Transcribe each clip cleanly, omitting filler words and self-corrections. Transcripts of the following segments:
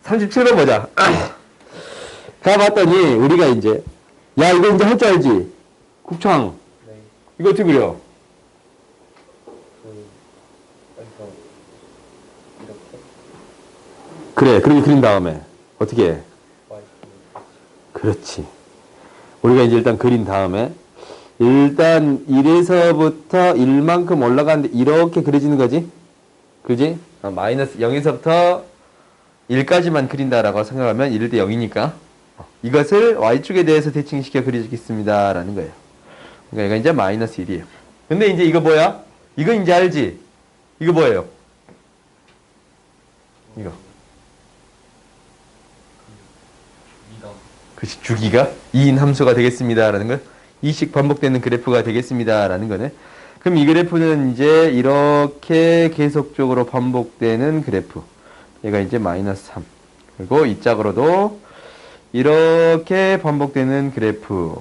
37번 보자. 가봤더니 우리가 이제 야 이거 이제 할 줄 알지? 국창. 네. 이거 어떻게 그려? 여기서 이렇게 그래 그렇게 그린 다음에 어떻게 해? Y 그렇지. 우리가 이제 일단 그린 다음에 일단 1에서부터 1만큼 올라가는데 이렇게 그려지는 거지? 그지? 마이너스 0에서부터 1까지만 그린다라고 생각하면 1일 때 0이니까 이것을 y축에 대해서 대칭시켜 그리겠습니다 라는 거예요. 그러니까 이거 이제 마이너스 1이에요. 근데 이제 이거 뭐야? 이거 이제 알지? 이거 뭐예요? 이거. 이다. 그치, 주기가 2인 함수가 되겠습니다 라는 거. 2씩 반복되는 그래프가 되겠습니다 라는 거네. 그럼 이 그래프는 이제 이렇게 계속적으로 반복되는 그래프. 얘가 이제 마이너스 3. 그리고 이 짝으로도 이렇게 반복되는 그래프.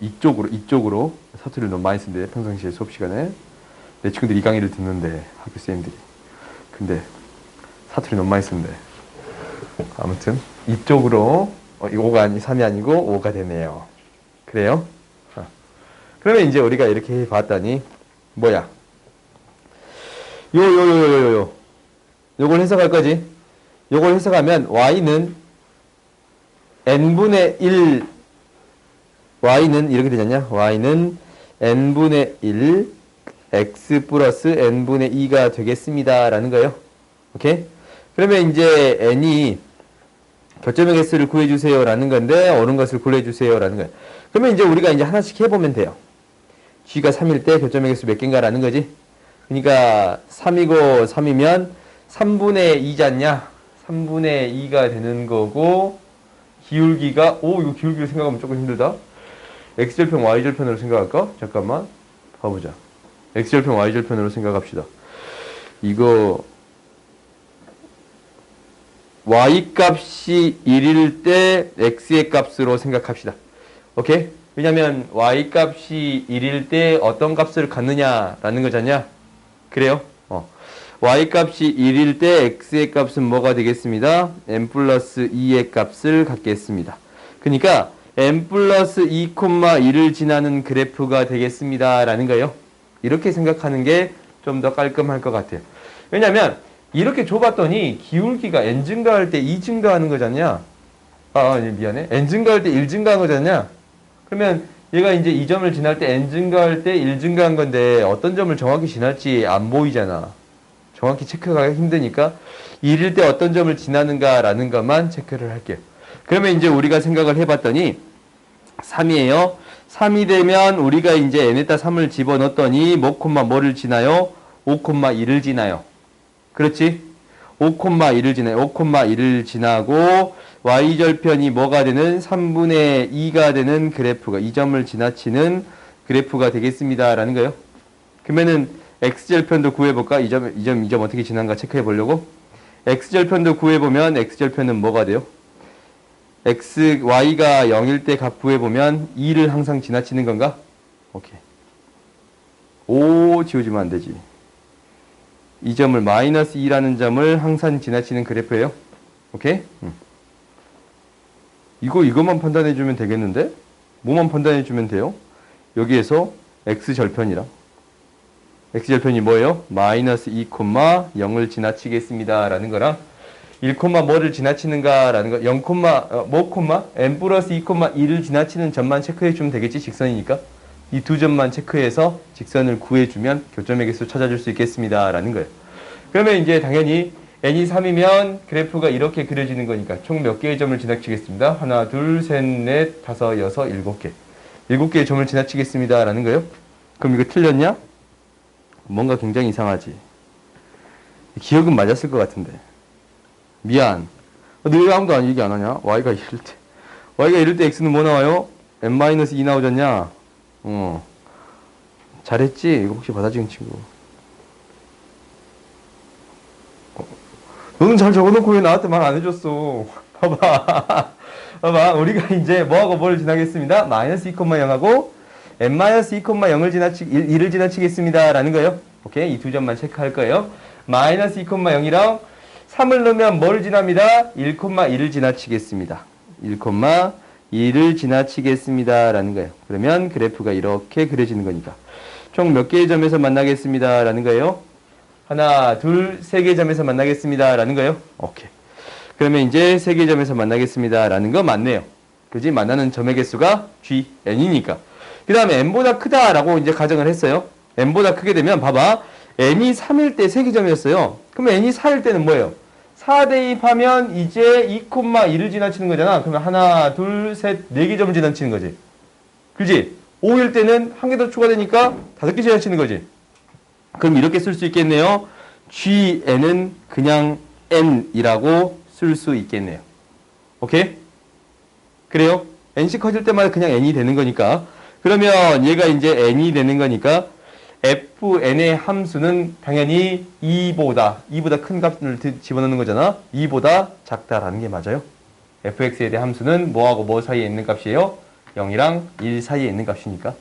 이쪽으로 사투리를 너무 많이 쓴대. 평상시에 수업 시간에. 내 친구들이 이 강의를 듣는데, 학교 쌤들이. 근데 사투리 너무 많이 쓴대. 아무튼 이쪽으로 5가 3이 아니고 5가 되네요. 그래요? 그러면 이제 우리가 이렇게 봤더니 뭐야? 요걸 해석할 거지? 요걸 해석하면 y는 n분의 1 y는 이렇게 되잖냐? y는 n분의 1 x 플러스 n분의 2가 되겠습니다 라는 거예요. 오케이? 그러면 이제 n이 교점의 개수를 구해주세요 라는 건데 옳은 것을 골라주세요 라는 거예요. 그러면 이제 우리가 이제 하나씩 해보면 돼요. g가 3일 때 교점의 개수 몇 개인가 라는 거지. 그러니까 3이고 3이면 3분의 2잖냐? 3분의 2가 되는 거고 기울기가 이거 기울기를 생각하면 조금 힘들다. x절편 y절편으로 생각할까? 잠깐만 봐보자. x절편 y절편으로 생각합시다. 이거 y값이 1일 때 x의 값으로 생각합시다. 오케이? 왜냐면 y값이 1일 때 어떤 값을 갖느냐라는 거잖냐? 그래요? y값이 1일 때 x의 값은 뭐가 되겠습니다? n 플러스 2의 값을 갖겠습니다. 그러니까 n 플러스 2, 1을 지나는 그래프가 되겠습니다 라는 거예요. 이렇게 생각하는 게 좀 더 깔끔할 것 같아요. 왜냐면 이렇게 줘봤더니 기울기가 n 증가할 때 2 증가하는 거잖냐? 미안해. n 증가할 때 1 증가한 거잖냐? 그러면 얘가 이제 이 점을 지날 때 n 증가할 때 1 증가한 건데 어떤 점을 정확히 지날지 안 보이잖아. 정확히 체크하기 힘드니까 1일 때 어떤 점을 지나는가라는 것만 체크를 할게요. 그러면 이제 우리가 생각을 해봤더니 3이에요. 3이 되면 우리가 이제 n에다 3을 집어넣었더니 뭐를 지나요? 5,1을 지나요. 그렇지? 5,1을 지나요. 5,1을 지나고 y절편이 뭐가 되는 3분의 2가 되는 그래프가 이 점을 지나치는 그래프가 되겠습니다 라는 거예요. 그러면은 x절편도 구해볼까? 이 점 어떻게 지난가 체크해 보려고. x절편도 구해보면 x절편은 뭐가 돼요? y가 0일 때 값 구해보면 2를 항상 지나치는 건가? 오케이. 5 지워지면 안 되지. 이 점을 마이너스 2라는 점을 항상 지나치는 그래프예요. 오케이? 이것만 판단해주면 되겠는데? 뭐만 판단해주면 돼요? 여기에서 x절편이랑 x절편이 뭐예요? 마이너스 2, 0을 지나치겠습니다 라는 거랑 1, 뭐를 지나치는가 라는 거 0, n 플러스 2, 2를 지나치는 점만 체크해주면 되겠지? 직선이니까 이 두 점만 체크해서 직선을 구해주면 교점의 개수 찾아줄 수 있겠습니다 라는 거예요. 그러면 이제 당연히 n이 3이면 그래프가 이렇게 그려지는 거니까 총 몇 개의 점을 지나치겠습니다. 하나, 둘, 셋, 넷, 다섯, 여섯, 7개 7개의 점을 지나치겠습니다 라는 거예요. 그럼 이거 틀렸냐? 뭔가 굉장히 이상하지. 기억은 맞았을 것 같은데. 미안. 너 왜 아무도 얘기 안 하냐? y가 이럴 때 x는 뭐 나와요? n-2 나오잖냐? 잘했지? 이거 혹시 받아주는 친구. 너는 잘 적어놓고 왜 나한테 말 안 해줬어? 봐봐. 우리가 이제 뭐하고 뭐를 지나겠습니다? 마이너스 2,0하고 n-2,0을 1을 지나치겠습니다 라는 거예요. 오케이? 이 두 점만 체크할 거예요. 마이너스 2,0이랑 3을 넣으면 뭘 지납니다? 1,1을 지나치겠습니다. 1,2를 지나치겠습니다. 라는 거예요. 그러면 그래프가 이렇게 그려지는 거니까. 총 몇 개의 점에서 만나겠습니다. 라는 거예요. 하나, 둘, 세 개의 점에서 만나겠습니다. 라는 거예요. 오케이. 그러면 이제 세 개의 점에서 만나겠습니다. 라는 거 맞네요. 그지? 만나는 점의 개수가 GN이니까. 그 다음에 n보다 크다라고 이제 가정을 했어요. n보다 크게 되면 봐봐. n이 3일 때 3개 점이었어요. 그러면 n이 4일 때는 뭐예요? 4 대입하면 이제 2,2를 지나치는 거잖아. 그러면 하나, 둘, 셋, 4개 점을 지나치는 거지. 그지? 5일 때는 한 개 더 추가되니까 5개 지나치는 거지. 그럼 이렇게 쓸 수 있겠네요. GN은 그냥 n이라고 쓸 수 있겠네요. 오케이? 그래요? n씩 커질 때마다 그냥 n이 되는 거니까. 그러면 얘가 이제 n이 되는 거니까 fn의 함수는 당연히 2보다 큰 값을 집어넣는 거잖아. 2보다 작다라는 게 맞아요. fx에 대한 함수는 뭐하고 뭐 사이에 있는 값이에요? 0이랑 1 사이에 있는 값이니까.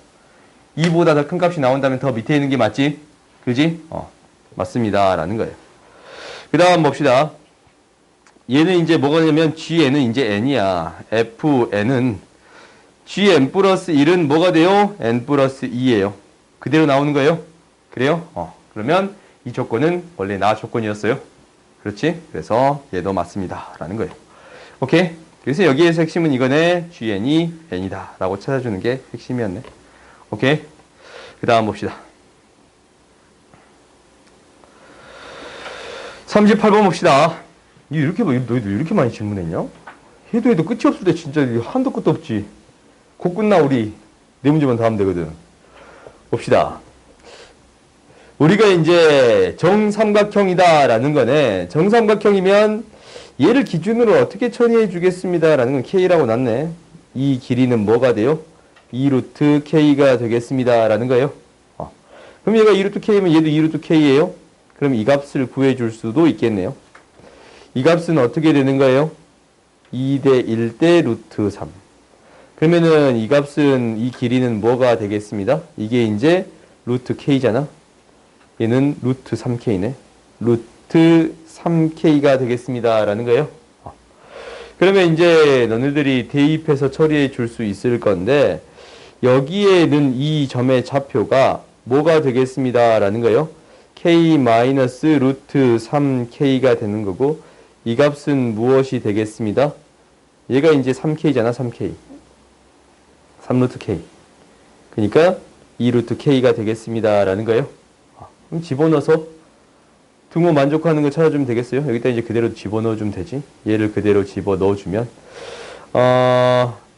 2보다 더 큰 값이 나온다면 더 밑에 있는 게 맞지? 그지? 맞습니다. 라는 거예요. 그 다음 봅시다. 얘는 이제 뭐가 되냐면 Gn은 이제 n이야. Fn은 Gn 플러스 1은 뭐가 돼요? n 플러스 2예요. 그대로 나오는 거예요. 그래요? 그러면 이 조건은 원래 나 조건이었어요. 그렇지? 그래서 얘도 맞습니다. 라는 거예요. 오케이? 그래서 여기에서 핵심은 이거네. Gn이 n이다. 라고 찾아주는 게 핵심이었네. 오케이? 그 다음 봅시다. 38번 봅시다. 너희도 이렇게 많이 질문했냐? 해도 끝이 없을 때 진짜 한도 끝도 없지. 곧 끝나 우리. 네 문제만 더 하면 되거든. 봅시다. 우리가 이제 정삼각형이다 라는 거네. 정삼각형이면 얘를 기준으로 어떻게 처리해 주겠습니다 라는 건 K라고 놨네. 이 길이는 뭐가 돼요? 2루트 K가 되겠습니다 라는 거예요. 그럼 얘가 2루트 K면 얘도 2루트 K예요. 그럼 이 값을 구해줄 수도 있겠네요. 이 값은 어떻게 되는 거예요? 2대 1대 루트 3. 그러면은 이 값은, 이 길이는 뭐가 되겠습니다? 이게 이제 루트 K잖아. 얘는 루트 3K네. 루트 3K가 되겠습니다. 라는 거예요. 그러면 이제 너희들이 대입해서 처리해 줄 수 있을 건데, 여기에는 이 점의 좌표가 뭐가 되겠습니다. 라는 거예요. K 마이너스 루트 3K가 되는 거고, 이 값은 무엇이 되겠습니다? 얘가 이제 3K잖아, 3K. 3루트 K. 그러니까 2루트 K가 되겠습니다. 라는 거예요. 그럼 집어넣어서 등호 만족하는 거 찾아주면 되겠어요? 여기다 이제 그대로 집어넣어주면 되지. 얘를 그대로 집어넣어주면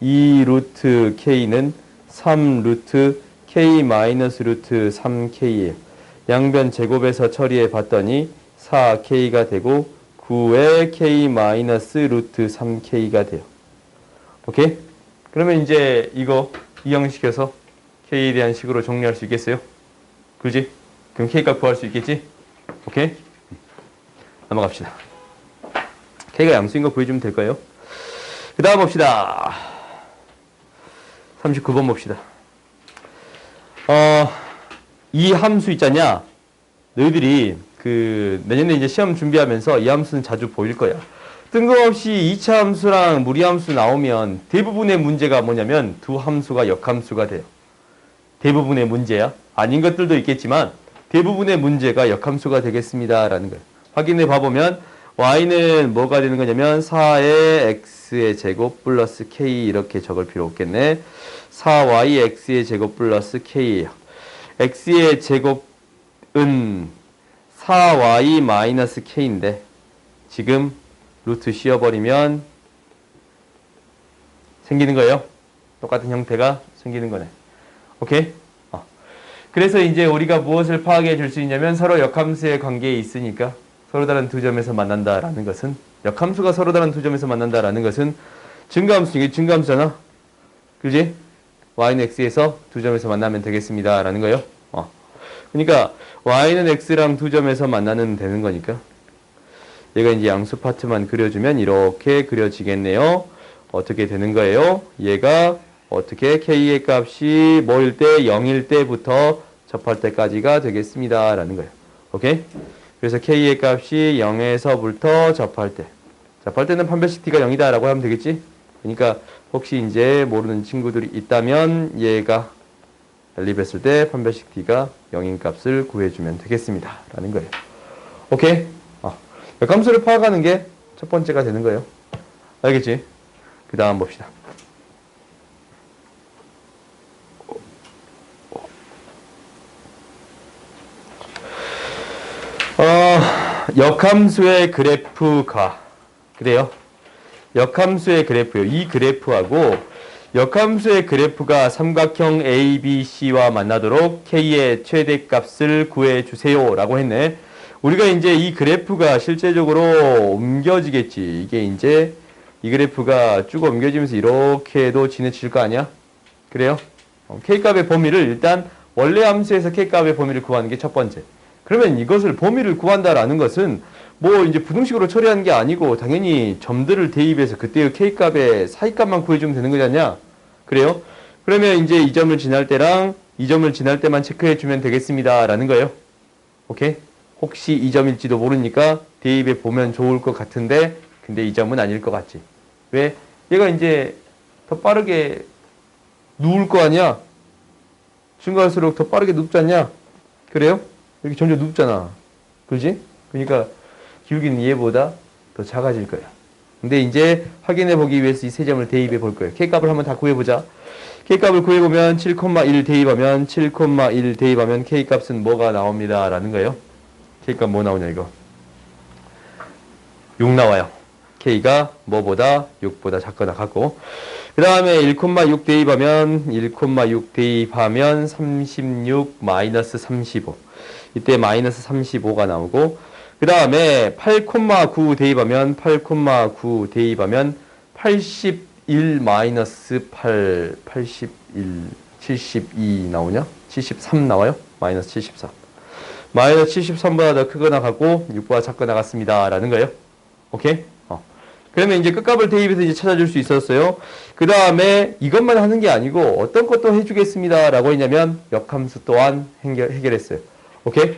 2루트 K는 3루트 K 마이너스 루트 3K예요. 양변 제곱해서 처리해 봤더니 4K가 되고 9의 K 마이너스 루트 3K가 돼요. 오케이? 그러면 이제 이거 이항시켜서 K에 대한 식으로 정리할 수 있겠어요? 그지? 그럼 K값 구할 수 있겠지? 오케이? 넘어갑시다. K가 양수인 거 구해주면 될 거예요. 그 다음 봅시다. 39번 봅시다. 이 함수 있잖냐? 너희들이 내년에 이제 시험 준비하면서 이 함수는 자주 보일 거야. 뜬금없이 2차 함수랑 무리함수 나오면 대부분의 문제가 뭐냐면 두 함수가 역함수가 돼요. 대부분의 문제야. 아닌 것들도 있겠지만 대부분의 문제가 역함수가 되겠습니다. 라는 거예요. 확인해 봐보면 y는 뭐가 되는 거냐면 4의 x의 제곱 플러스 k 이렇게 적을 필요 없겠네. 4y x의 제곱 플러스 k예요. x의 제곱은 4y 마이너스 k인데 지금 루트 씌워버리면 생기는 거예요. 똑같은 형태가 생기는 거네. 오케이? 그래서 이제 우리가 무엇을 파악해 줄 수 있냐면 서로 역함수의 관계에 있으니까 서로 다른 두 점에서 만난다라는 것은 역함수가 서로 다른 두 점에서 만난다라는 것은 증가함수, 이게 증가함수잖아. 그지? y는 x에서 두 점에서 만나면 되겠습니다. 라는 거예요. 그러니까 y는 x랑 두 점에서 만나면 되는 거니까 얘가 이제 양수 파트만 그려주면 이렇게 그려지겠네요. 어떻게 되는 거예요? 얘가 어떻게 k의 값이 뭐일 때 0일 때부터 접할 때까지가 되겠습니다. 라는 거예요. 오케이? 그래서 K의 값이 0에서부터 접할 때는 판별식 T가 0이다 라고 하면 되겠지? 그러니까 혹시 이제 모르는 친구들이 있다면 얘가 연립했을 때 판별식 T가 0인 값을 구해주면 되겠습니다 라는 거예요. 오케이? 역함수를 파악하는 게 첫 번째가 되는 거예요. 알겠지? 그 다음 봅시다. 역함수의 그래프가 그래요. 역함수의 그래프요. 이 그래프하고 역함수의 그래프가 삼각형 ABC와 만나도록 K의 최대값을 구해주세요 라고 했네. 우리가 이제 이 그래프가 실제적으로 옮겨지겠지. 이게 이제 이 그래프가 쭉 옮겨지면서 이렇게도 지나칠 거 아니야? 그래요? K값의 범위를 일단 원래 함수에서 K값의 범위를 구하는 게 첫 번째. 그러면 이것을 범위를 구한다라는 것은 뭐 이제 부등식으로 처리하는 게 아니고 당연히 점들을 대입해서 그때의 K값의 사이값만 구해주면 되는 거잖냐? 그래요? 그러면 이제 이 점을 지날 때랑 이 점을 지날 때만 체크해주면 되겠습니다 라는 거예요. 오케이? 혹시 이 점일지도 모르니까 대입해 보면 좋을 것 같은데 근데 이 점은 아닐 것 같지. 왜? 얘가 이제 더 빠르게 누울 거 아니야? 증가할수록 더 빠르게 눕지 않냐? 그래요? 이렇게 점점 눕잖아. 그지? 그러니까 기울기는 얘보다 더 작아질 거야. 근데 이제 확인해 보기 위해서 이 세 점을 대입해 볼 거예요. K값을 한번 다 구해보자. K값을 구해보면 7,1 대입하면 7,1 대입하면 K값은 뭐가 나옵니다. 라는 거예요. K값 뭐 나오냐 이거. 6 나와요. K가 뭐보다 6보다 작거나 같고 그 다음에 1,6 대입하면 1,6 대입하면 36 마이너스 35 이때 마이너스 35가 나오고 그 다음에 8,9 대입하면 8,9 대입하면 81 마이너스 8 81 72 나오냐? 73 나와요? 마이너스 74 마이너스 73보다 더 크거나 같고 6보다 작거나 같습니다 라는 거예요. 오케이? 그러면 이제 끝값을 대입해서 이제 찾아줄 수 있었어요. 그 다음에 이것만 하는 게 아니고 어떤 것도 해주겠습니다 라고 했냐면 역함수 또한 해결했어요. 오케이?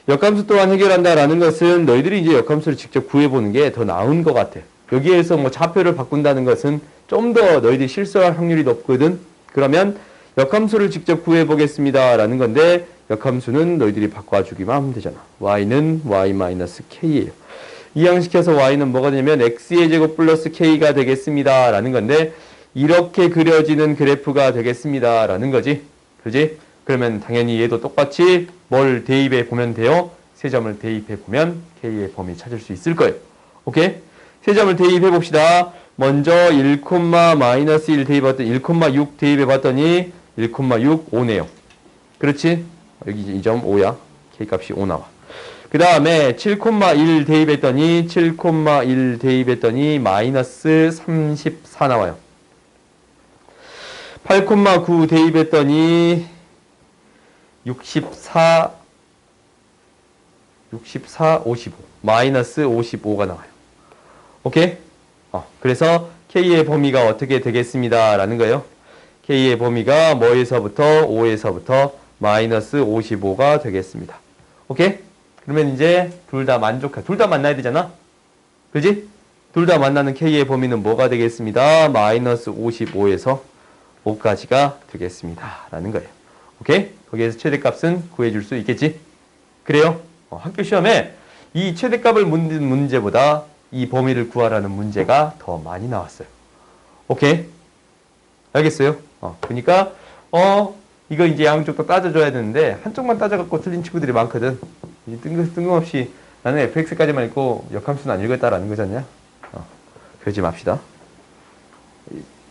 역함수 또한 해결한다라는 것은 너희들이 이제 역함수를 직접 구해보는 게 더 나은 것 같아. 여기에서 뭐 좌표를 바꾼다는 것은 좀 더 너희들이 실수할 확률이 높거든. 그러면 역함수를 직접 구해보겠습니다 라는 건데 역함수는 너희들이 바꿔주기만 하면 되잖아. y는 y-k예요. 이항시켜서 y는 뭐가 되냐면 x의 제곱 플러스 k가 되겠습니다 라는 건데 이렇게 그려지는 그래프가 되겠습니다 라는 거지. 그지? 그러면 당연히 얘도 똑같이 뭘 대입해 보면 돼요? 세 점을 대입해 보면 k의 범위 찾을 수 있을 거예요. 오케이? 세 점을 대입해 봅시다. 먼저 1, 마이너스 1 대입했더니 1,6 대입해 봤더니 1,6 5네요. 그렇지? 여기 이 점 5야. k값이 5 나와. 그 다음에 7,1 대입했더니 7,1 대입했더니 마이너스 34 나와요. 8,9 대입했더니 64 55 마이너스 55가 나와요. 오케이? 그래서 K의 범위가 어떻게 되겠습니다 라는 거예요. K의 범위가 뭐에서부터 5에서부터 마이너스 55가 되겠습니다. 오케이? 그러면 이제 둘 다 만나야 되잖아. 그지? 둘 다 만나는 K의 범위는 뭐가 되겠습니다. 마이너스 55에서 5까지가 되겠습니다 라는 거예요. 오케이? 거기에서 최대값은 구해줄 수 있겠지? 그래요? 학교 시험에 이 최대값을 묻는 문제보다 이 범위를 구하라는 문제가 더 많이 나왔어요. 오케이? 알겠어요? 그러니까 이거 이제 양쪽 다 따져줘야 되는데 한쪽만 따져갖고 틀린 친구들이 많거든. 뜬금없이 나는 fx까지만 읽고 역함수는 안 읽었다라는 거잖냐? 그러지 맙시다.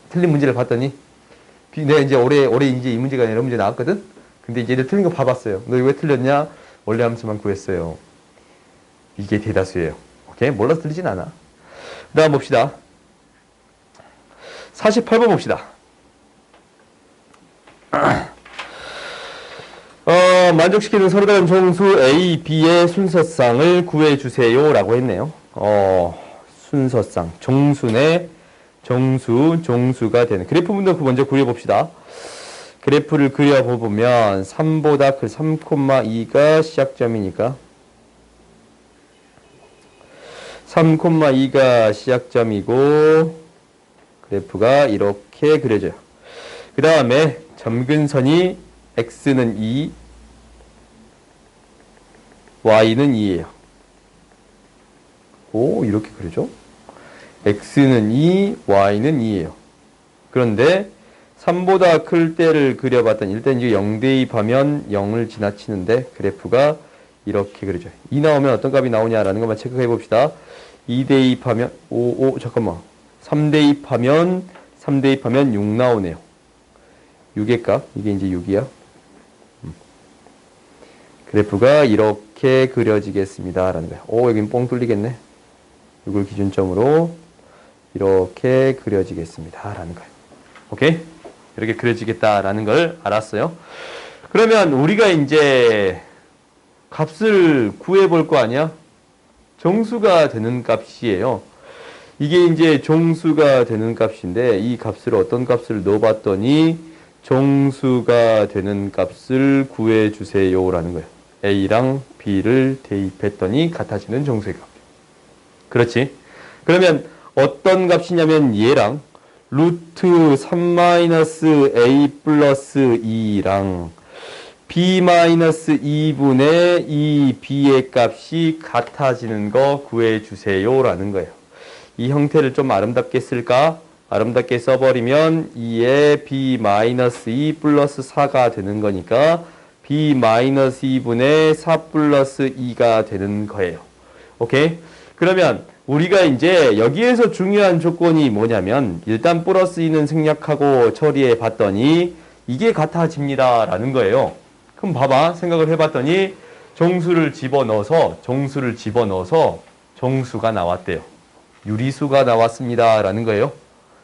틀린 문제를 봤더니 내가 이제 올해 이제 이 문제가 아니라 문제 나왔거든. 근데 이제 틀린 거 봐봤어요. 너 이거 왜 틀렸냐? 원래 함수만 구했어요. 이게 대다수예요. 오케이? 몰라서 틀리진 않아. 그 다음 봅시다. 48번 봅시다. 만족시키는 서로 다른 정수 A, B의 순서쌍을 구해주세요 라고 했네요. 순서쌍, 정수네 정수가 되는 그래프부터 먼저 그려봅시다. 그래프를 그려보면 3보다 그 3,2가 시작점이니까 3,2가 시작점이고 그래프가 이렇게 그려져요. 그 다음에 점근선이 x는 2, y는 2예요. 오, 이렇게 그려져? x는 2, y는 2예요. 그런데 3보다 클 때를 그려봤더니 일단 이제 0 대입하면 0을 지나치는데 그래프가 이렇게 그려져요. 2 나오면 어떤 값이 나오냐라는 것만 체크해 봅시다. 2 대입하면 잠깐만. 3 대입하면 6 나오네요. 6의 값, 이게 이제 6이야. 그래프가 이렇게 그려지겠습니다. 라는 거예요. 여긴 뻥 뚫리겠네. 6을 기준점으로 이렇게 그려지겠습니다. 라는 거예요. 오케이? 이렇게 그려지겠다라는 걸 알았어요. 그러면 우리가 이제 값을 구해볼 거 아니야? 정수가 되는 값이에요. 이게 이제 정수가 되는 값인데 이 값을 어떤 값을 넣어봤더니 정수가 되는 값을 구해주세요 라는 거예요. A랑 B를 대입했더니 같아지는 정수의 값. 그렇지? 그러면 어떤 값이냐면 얘랑 루트 3-A 플러스 2랑 B-2분의 이 B의 값이 같아지는 거 구해주세요 라는 거예요. 이 형태를 좀 아름답게 쓸까? 아름답게 써버리면 2에 B-2 플러스 4가 되는 거니까 B-2분의 4 플러스 2가 되는 거예요. 오케이? 그러면 우리가 이제 여기에서 중요한 조건이 뭐냐면 일단 플러스 2는 생략하고 처리해 봤더니 이게 같아집니다 라는 거예요. 그럼 봐봐. 생각을 해봤더니 정수를 집어넣어서 정수가 나왔대요. 유리수가 나왔습니다 라는 거예요.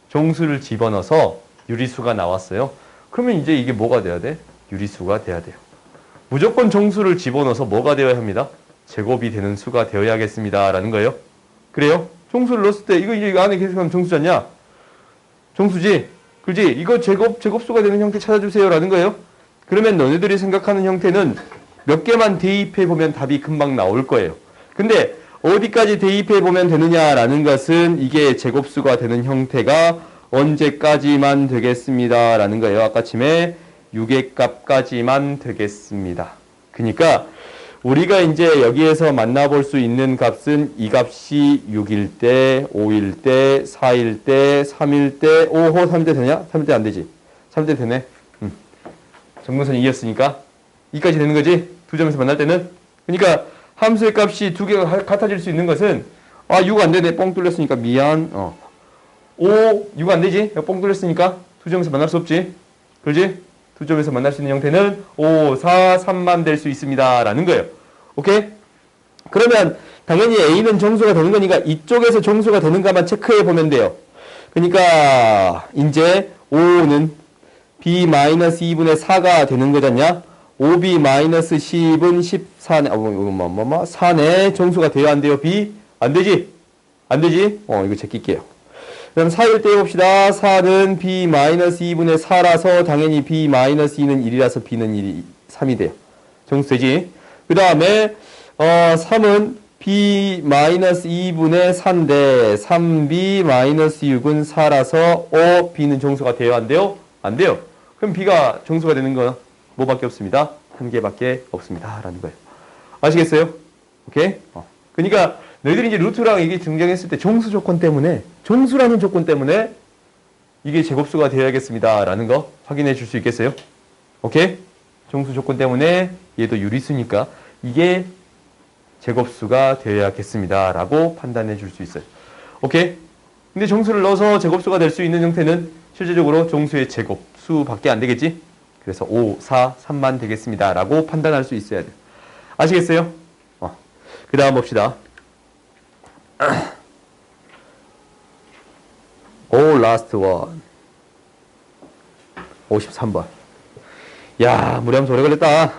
정수를 집어넣어서 유리수가 나왔어요. 그러면 이제 이게 뭐가 돼야 돼? 유리수가 돼야 돼요. 무조건 정수를 집어넣어서 뭐가 되어야 합니다? 제곱이 되는 수가 되어야겠습니다 라는 거예요. 그래요? 정수를 넣었을 때 이거 이제 안에 계속하면 정수잖냐? 정수지? 그지? 이거 제곱수가 되는 형태 찾아주세요 라는 거예요. 그러면 너네들이 생각하는 형태는 몇 개만 대입해 보면 답이 금방 나올 거예요. 근데 어디까지 대입해 보면 되느냐라는 것은 이게 제곱수가 되는 형태가 언제까지만 되겠습니다 라는 거예요. 아까침에 6의 값까지만 되겠습니다. 그러니까 우리가 이제 여기에서 만나볼 수 있는 값은 이 값이 6일 때, 5일 때, 4일 때, 3일 때, 3일 때 되냐? 3일 때 안 되지. 3일 때 되네. 정근선이 2였으니까 2까지 되는 거지. 두 점에서 만날 때는. 그러니까 함수의 값이 두 개가 같아질 수 있는 것은 6 안 되네. 뻥 뚫렸으니까 미안. 6 안 되지. 뻥 뚫렸으니까 두 점에서 만날 수 없지. 그렇지? 두 점에서 만날 수 있는 형태는 5, 4, 3만 될 수 있습니다. 라는 거예요. 오케이? 그러면 당연히 A는 정수가 되는 거니까 이쪽에서 정수가 되는가만 체크해 보면 돼요. 그러니까 이제 5는 B-2분의 4가 되는 거잖냐? 5B-10은 14네. 4네. 정수가 돼요? 안 돼요? B? 안 되지? 안 되지? 이거 제낄게요. 그럼 4일 때 해봅시다. 4는 B-2분의 4라서 당연히 B-2는 1이라서 B는 3이 돼요. 정수 되지? 그 다음에 3은 B-2분의 4인데 3B-6은 4라서 B는 정수가 돼요? 안 돼요? 안 돼요. 그럼 B가 정수가 되는 건 뭐밖에 없습니다? 한 개밖에 없습니다. 라는 거예요. 아시겠어요? 오케이? 그러니까 너희들이 이제 루트랑 이게 등장했을 때 정수라는 조건 때문에 이게 제곱수가 되어야겠습니다. 라는 거 확인해 줄 수 있겠어요? 오케이? 정수 조건 때문에 얘도 유리수니까 이게 제곱수가 되어야겠습니다. 라고 판단해 줄 수 있어요. 오케이? 근데 정수를 넣어서 제곱수가 될 수 있는 형태는 실제적으로 정수의 제곱수밖에 안 되겠지? 그래서 5, 4, 3만 되겠습니다. 라고 판단할 수 있어야 돼요. 아시겠어요? 그 다음 봅시다. last one. 53번. 야, 무리하면서 오래 걸렸다.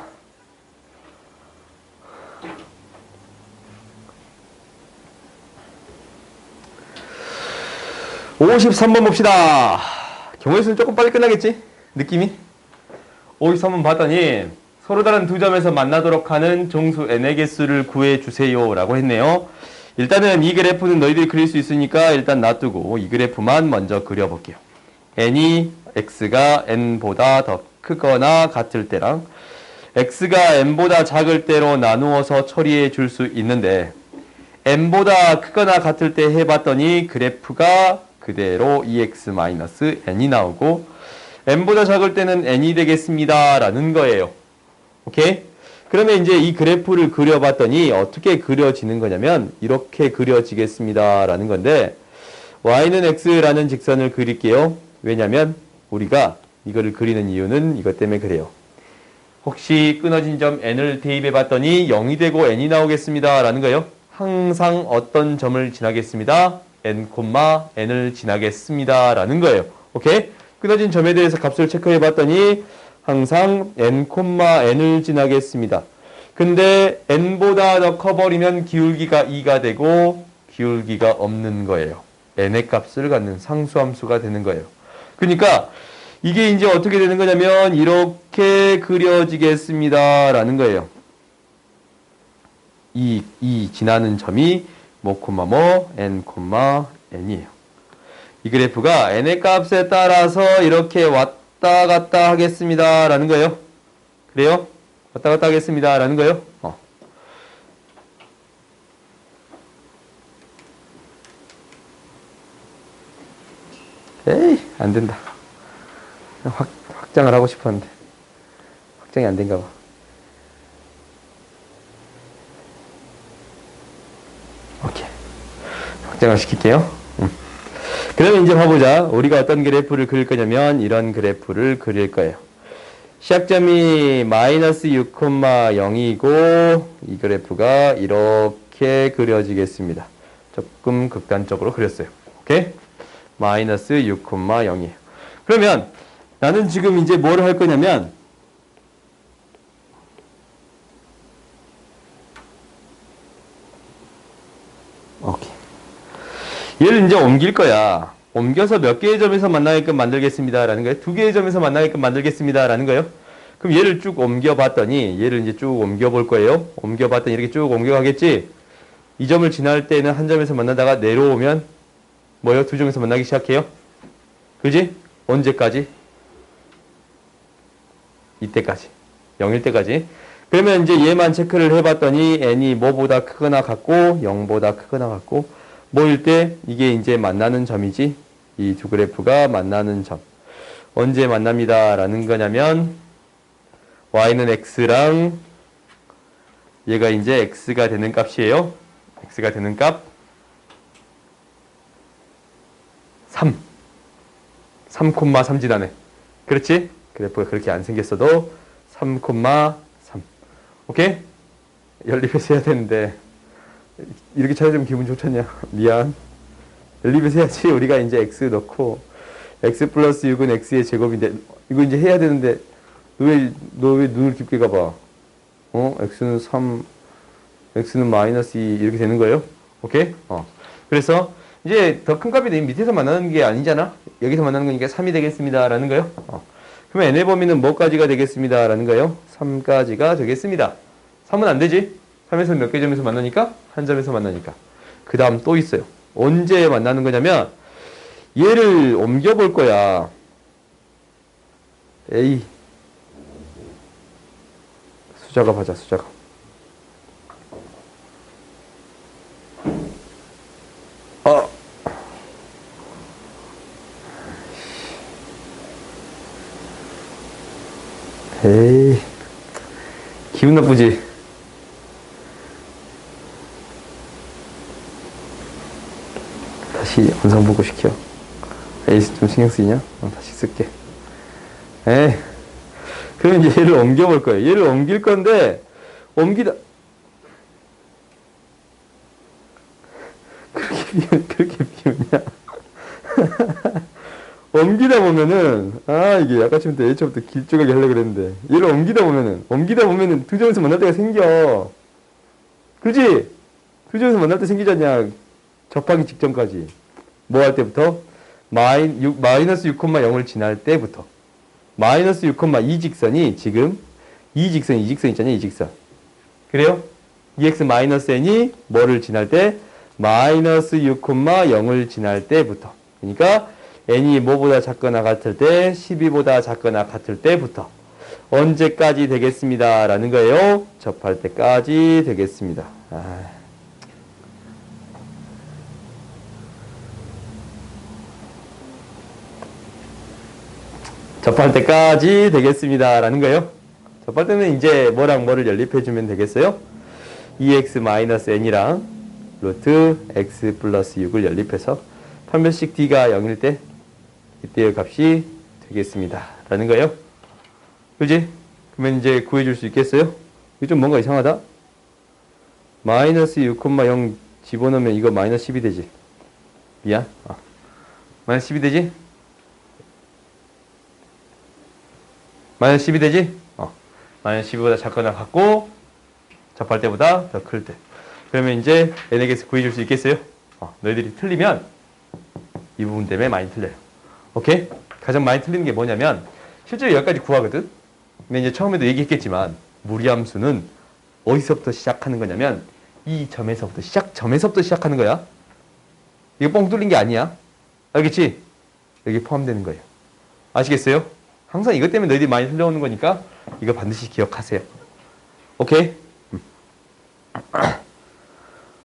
(53번) 봅시다. 경우의 수는 조금 빨리 끝나겠지? 느낌이? 53번 봤더니 서로 다른 두 점에서 만나도록 하는 정수 n의 개수를 구해주세요 라고 했네요. 일단은 이 그래프는 너희들이 그릴 수 있으니까 일단 놔두고 이 그래프만 먼저 그려볼게요. n이 x가 n보다 더 크거나 같을 때랑 x가 n보다 작을 때로 나누어서 처리해 줄 수 있는데 n보다 크거나 같을 때 해봤더니 그래프가 그대로 EX-N이 나오고 n보다 작을 때는 n이 되겠습니다 라는 거예요. 오케이? 그러면 이제 이 그래프를 그려봤더니 어떻게 그려지는 거냐면 이렇게 그려지겠습니다 라는 건데 y는 x라는 직선을 그릴게요. 왜냐면 우리가 이거를 그리는 이유는 이것 때문에 그래요. 혹시 끊어진 점 n을 대입해 봤더니 0이 되고 n이 나오겠습니다 라는 거예요. 항상 어떤 점을 지나겠습니다. n을 지나겠습니다 라는 거예요. 오케이? 끊어진 점에 대해서 값을 체크해 봤더니 항상 n을 지나겠습니다. 근데 n보다 더 커버리면 기울기가 2가 되고 기울기가 없는 거예요. n의 값을 갖는 상수함수가 되는 거예요. 그러니까 이게 이제 어떻게 되는 거냐면 이렇게 그려지겠습니다 라는 거예요. 이 지나는 점이 n이에요. 이 그래프가 n의 값에 따라서 이렇게 왔다 갔다 하겠습니다 라는 거예요. 그래요? 왔다 갔다 하겠습니다 라는 거예요. 에이 안 된다. 확장을 하고 싶었는데 확장이 안 된가 봐. 오케이. 확장을 시킬게요. 그러면 이제 봐보자. 우리가 어떤 그래프를 그릴 거냐면 이런 그래프를 그릴 거예요. 시작점이 마이너스 6,0이고 이 그래프가 이렇게 그려지겠습니다. 조금 극단적으로 그렸어요. 오케이? 마이너스 6,0이에요. 그러면 나는 지금 이제 뭘 할 거냐면 오케이. 얘를 이제 옮길 거야. 옮겨서 몇 개의 점에서 만나게끔 만들겠습니다 라는 거예요. 두 개의 점에서 만나게끔 만들겠습니다 라는 거예요. 그럼 얘를 쭉 옮겨봤더니 얘를 이제 쭉 옮겨볼 거예요. 옮겨봤더니 이렇게 쭉 옮겨가겠지. 이 점을 지날 때는 한 점에서 만나다가 내려오면 뭐예요? 두 점에서 만나기 시작해요. 그지? 언제까지? 이때까지. 0일 때까지. 그러면 이제 얘만 체크를 해봤더니 n이 뭐보다 크거나 같고 0보다 크거나 같고 뭐일 때 이게 이제 만나는 점이지. 이 두 그래프가 만나는 점. 언제 만납니다 라는 거냐면 y는 x랑 얘가 이제 x가 되는 값이에요. x가 되는 값 3,3 지나네. 그렇지? 그래프가 그렇게 안 생겼어도 3,3. 오케이? 연립해서 해야 되는데 이렇게 찾아주면 기분 좋잖냐. 미안. 연립해서 해야지. 우리가 이제 x 넣고 x 플러스 6은 x의 제곱인데 이거 이제 해야 되는데 너 왜 눈을 깊게 가봐. x는 3, x는 마이너스 2 이렇게 되는 거예요. 오케이? 그래서 이제 더 큰 값이 밑에서 만나는 게 아니잖아. 여기서 만나는 거니까 3이 되겠습니다 라는 거예요. 그러면 n의 범위는 뭐까지가 되겠습니다 라는 거예요. 3까지가 되겠습니다. 3은 안 되지. 3에서 몇 개 점에서 만나니까? 한 점에서 만나니까. 그 다음 또 있어요. 언제 만나는 거냐면 얘를 옮겨볼 거야. 에이 수작업 하자. 수작업. 에이 기분 나쁘지? 다시 영상 보고 시켜. 에이 좀 신경 쓰이냐? 다시 쓸게. 에이 그럼 이제 얘를 옮겨볼 거예요. 얘를 옮길 건데 옮기다 그렇게 비우냐? 옮기다 보면은 이게 아까부터 H부터 길쭉하게 하려고 그랬는데 얘를 옮기다 보면은 두 점에서 만날 때가 생겨. 그렇지? 두 점에서 만날 때 생기지 않냐? 접하기 직전까지. 뭐 할 때부터? 마이너스 6,0을 지날 때부터. 마이너스 6,2 직선이 지금 이 직선 있잖아요. 이 직선. 그래요? EX-N이 뭐를 지날 때? 마이너스 6,0을 지날 때부터. 그러니까 n이 뭐보다 작거나 같을 때, 12보다 작거나 같을 때부터 언제까지 되겠습니다. 라는 거예요. 접할 때까지 되겠습니다. 접할 때까지 되겠습니다. 라는 거예요. 접할 때는 이제 뭐랑 뭐를 연립해주면 되겠어요? 2x-n이랑 루트 x 플러스 6을 연립해서 판별식 d가 0일 때 이때의 값이 되겠습니다. 라는 거예요. 그지? 그러면 이제 구해줄 수 있겠어요? 이거 좀 뭔가 이상하다? 마이너스 6,0 집어넣으면 이거 마이너스 10이 되지. 미안. 마이너스 10이 되지? 마이너스 10이 되지? 마이너스 12보다 작거나 같고 접할 때보다 더 클 때. 그러면 이제 n에게 구해줄 수 있겠어요? 너희들이 틀리면 이 부분 때문에 많이 틀려요. 오케이? 가장 많이 틀리는 게 뭐냐면 실제로 여기까지 구하거든? 근데 이제 처음에도 얘기했겠지만 무리함수는 어디서부터 시작하는 거냐면 이 점에서부터 시작점에서부터 시작하는 거야. 이거 뻥 뚫린 게 아니야. 알겠지? 여기 포함되는 거예요. 아시겠어요? 항상 이것 때문에 너희들이 많이 틀려오는 거니까 이거 반드시 기억하세요. 오케이?